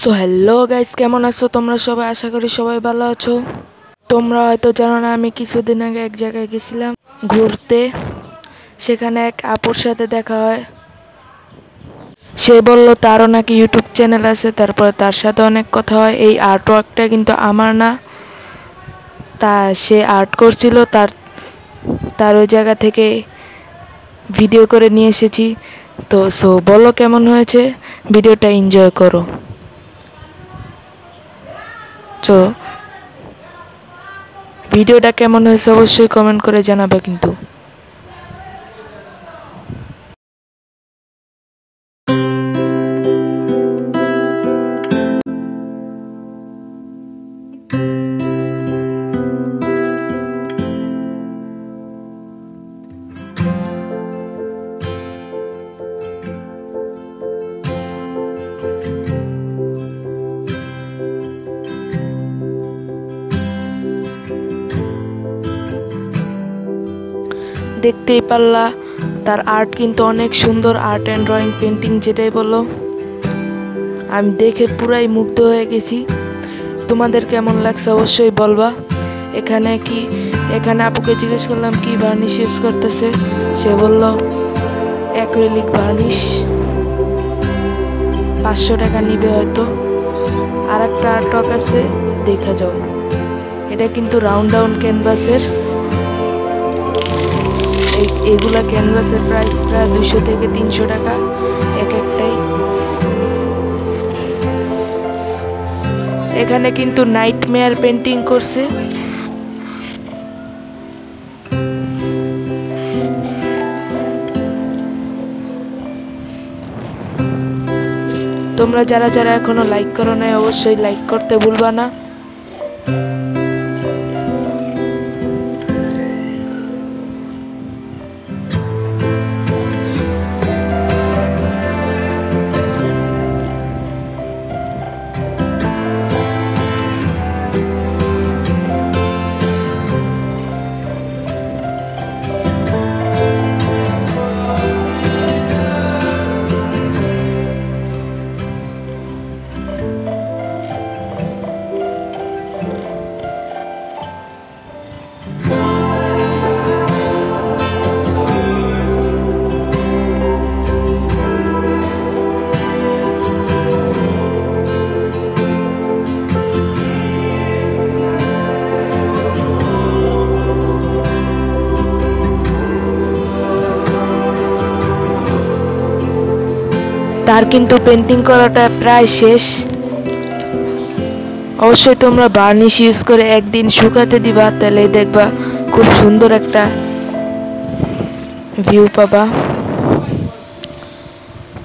So hello guys, কেমন আছো তোমরা সবাই? আশা করি সবাই ভালো আছো। তোমরা হয়তো জানো না, আমি কিছুদিন আগে এক জায়গায় গেছিলাম ঘুরতে। সেখানে এক আপুর সাথে দেখা হয়। সে বলল তারও নাকি ইউটিউব চ্যানেল আছে। তারপর তার সাথে অনেক কথা হয়। এই আর্ট ওয়ার্কটা কিন্তু আমার না, তা সে আর্ট করছিল, তার ওই জায়গা থেকে ভিডিও করে নিয়ে এসেছি। তো বলো কেমন হয়েছে, ভিডিওটা এনজয় করো। তো ভিডিওটা কেমন হয়েছে অবশ্যই কমেন্ট করে জানাবে কিন্তু। দেখতেই পারলা তার আর্ট কিন্তু অনেক সুন্দর, আর্ট অ্যান্ড ড্রয়িং পেন্টিং যেটাই বলো। আমি দেখে পুরাই মুগ্ধ হয়ে গেছি। তোমাদের কেমন লাগছে অবশ্যই বলবা। এখানে আপুকে জিজ্ঞেস করলাম কি ভার্নিশ ইউজ করতেছে। সে বলল অ্যাক্রিলিক ভার্নিশ, 500 টাকা নিবে হয়তো। আর একটা আর্টওয়ার্ক আছে, দেখা যাও। এটা কিন্তু রাউন্ড ক্যানভাসের। এগুলা ক্যানভাসের প্রাইস প্রায় 200 থেকে 300 টাকা এক একটাই। এখানে কিন্তু নাইটমেয়ার পেন্টিং করছে। তোমরা যারা যারা এখনো লাইক করো নাই অবশ্যই লাইক করতে ভুলবা না। তার কিন্তু পেন্টিং করাটা প্রায় শেষ। অবশ্যই তোমরা বার্নিশ ইউজ করে একদিন শুকাতে দিবা, তাহলে দেখবা খুব সুন্দর একটা ভিউ পাবা।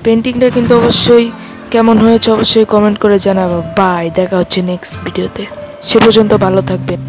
পেন্টিংটা কিন্তু অবশ্যই কেমন হয়েছে অবশ্যই কমেন্ট করে জানাবো। বাই, দেখা হচ্ছে নেক্সট ভিডিওতে। সে পর্যন্ত ভালো থাকবেন।